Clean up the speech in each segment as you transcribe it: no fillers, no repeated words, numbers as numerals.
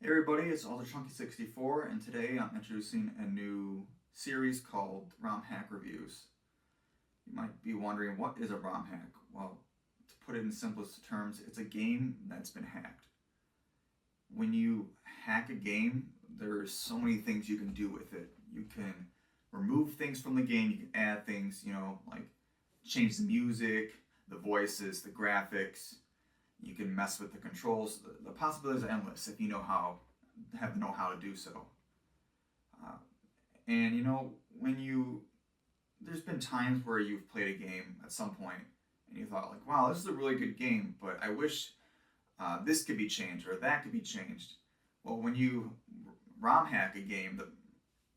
Hey everybody, it's AlderChunky64, and today I'm introducing a new series called ROM Hack Reviews. You might be wondering, what is a ROM hack? Well, to put it in simplest terms, it's a game that's been hacked. When you hack a game, there's so many things you can do with it. You can remove things from the game, you can add things, like change the music, the voices, the graphics. You can mess with the controls. The possibilities are endless if you have the know-how to do so. Uh, and there's been times where you've played a game at some point and you thought like, wow, this is a really good game, but I wish this could be changed or that could be changed. Well, when you ROM hack a game,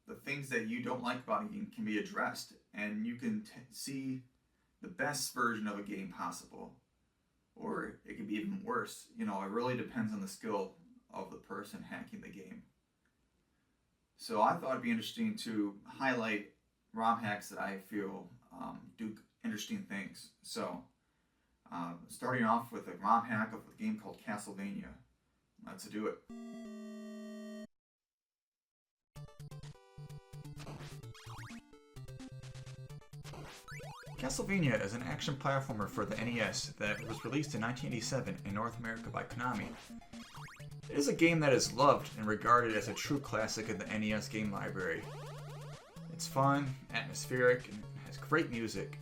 the things that you don't like about a game can be addressed, and you can see the best version of a game possible. Or it could be even worse. It really depends on the skill of the person hacking the game. So I thought it'd be interesting to highlight ROM hacks that I feel do interesting things. So, starting off with a ROM hack of a game called Castlevania. Let's do it. Castlevania is an action platformer for the NES that was released in 1987 in North America by Konami. It is a game that is loved and regarded as a true classic in the NES game library. It's fun, atmospheric, and has great music.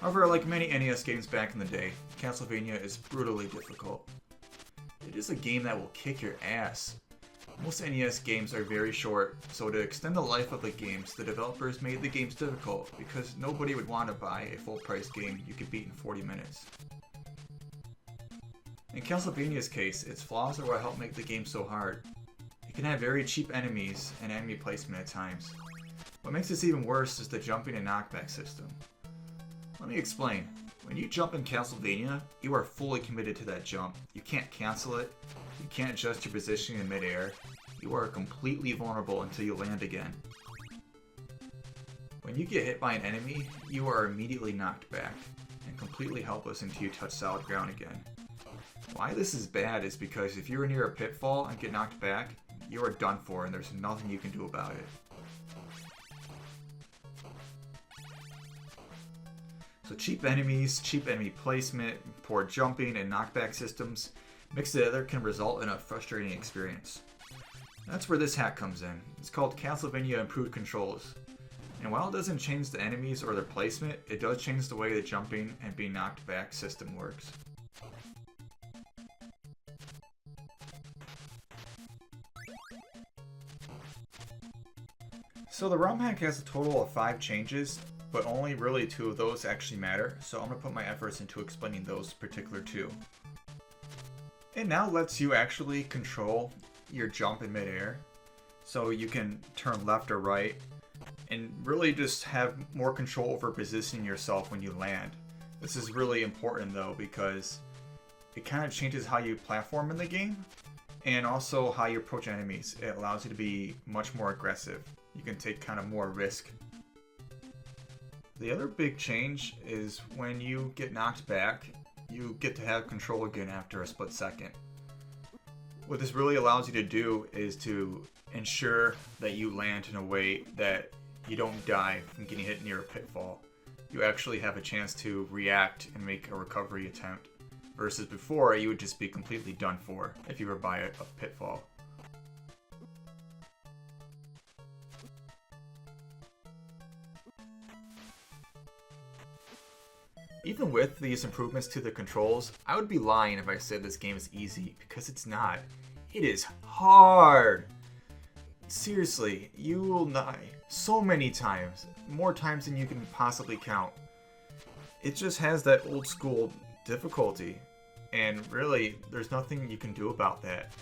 However, like many NES games back in the day, Castlevania is brutally difficult. It is a game that will kick your ass. Most NES games are very short, so to extend the life of the games, the developers made the games difficult because nobody would want to buy a full-price game you could beat in 40 minutes. In Castlevania's case, its flaws are what help make the game so hard. It can have very cheap enemies and enemy placement at times. What makes this even worse is the jumping and knockback system. Let me explain. When you jump in Castlevania, you are fully committed to that jump. You can't cancel it. You can't adjust your position in midair. You are completely vulnerable until you land again. When you get hit by an enemy, you are immediately knocked back and completely helpless until you touch solid ground again. Why this is bad is because if you're near a pitfall and get knocked back, you are done for and there's nothing you can do about it. So cheap enemies, cheap enemy placement, poor jumping, and knockback systems mixed together can result in a frustrating experience. That's where this hack comes in. It's called Castlevania Improved Controls. And while it doesn't change the enemies or their placement, it does change the way the jumping and being knocked back system works. So the ROM hack has a total of 5 changes, but only really 2 of those actually matter, so I'm going to put my efforts into explaining those particular 2. It now lets you actually control your jump in midair, so you can turn left or right, and really just have more control over positioning yourself when you land. This is really important though, because it kind of changes how you platform in the game, and also how you approach enemies. It allows you to be much more aggressive. You can take kind of more risk. The other big change is when you get knocked back, you get to have control again after a split second. What this really allows you to do is to ensure that you land in a way that you don't die from getting hit near a pitfall. You actually have a chance to react and make a recovery attempt, versus before you would just be completely done for if you were by a pitfall. Even with these improvements to the controls, I would be lying if I said this game is easy, because it's not. It is hard! Seriously, you will die so many times, more times than you can possibly count. It just has that old school difficulty, and really, there's nothing you can do about that.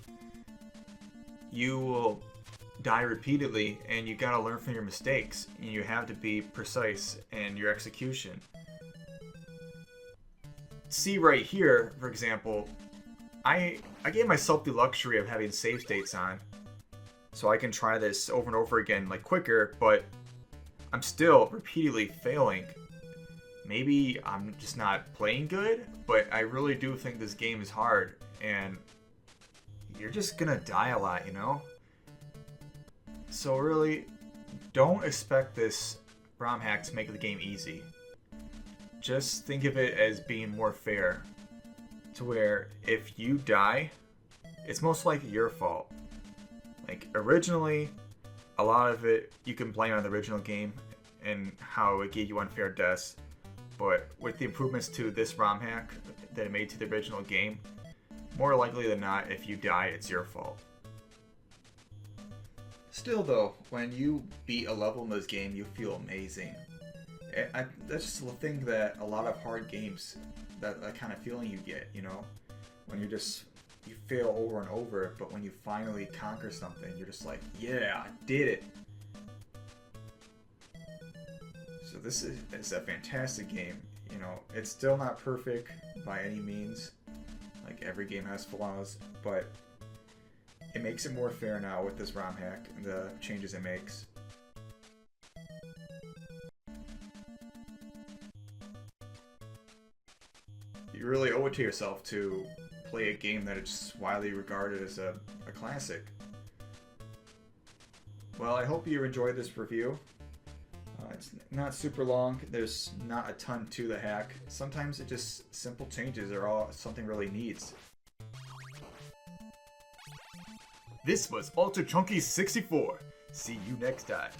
You will die repeatedly, and you gotta learn from your mistakes, and you have to be precise in your execution. See right here, for example, I gave myself the luxury of having save states on, so I can try this over and over again, like quicker, but I'm still repeatedly failing. Maybe I'm just not playing good, but I really do think this game is hard, and you're just gonna die a lot, you know? So really, don't expect this ROM hack to make the game easy. Just think of it as being more fair, to where if you die, it's most likely your fault. Like, originally, a lot of it you can blame on the original game and how it gave you unfair deaths, but with the improvements to this ROM hack that it made to the original game, more likely than not, if you die, it's your fault. Still though, when you beat a level in this game, you feel amazing. That's just the thing that a lot of hard games, that kind of feeling you get, you know? When you fail over and over, but when you finally conquer something, you're just like, yeah, I did it! So this is a fantastic game. You know, it's still not perfect by any means. Like, every game has flaws, but it makes it more fair now with this ROM hack and the changes it makes. You really owe it to yourself to play a game that is widely regarded as a classic. Well, I hope you enjoyed this review. It's not super long. There's not a ton to the hack. Sometimes it just simple changes are all something really needs. This was Ultra Chunky 64. See you next time.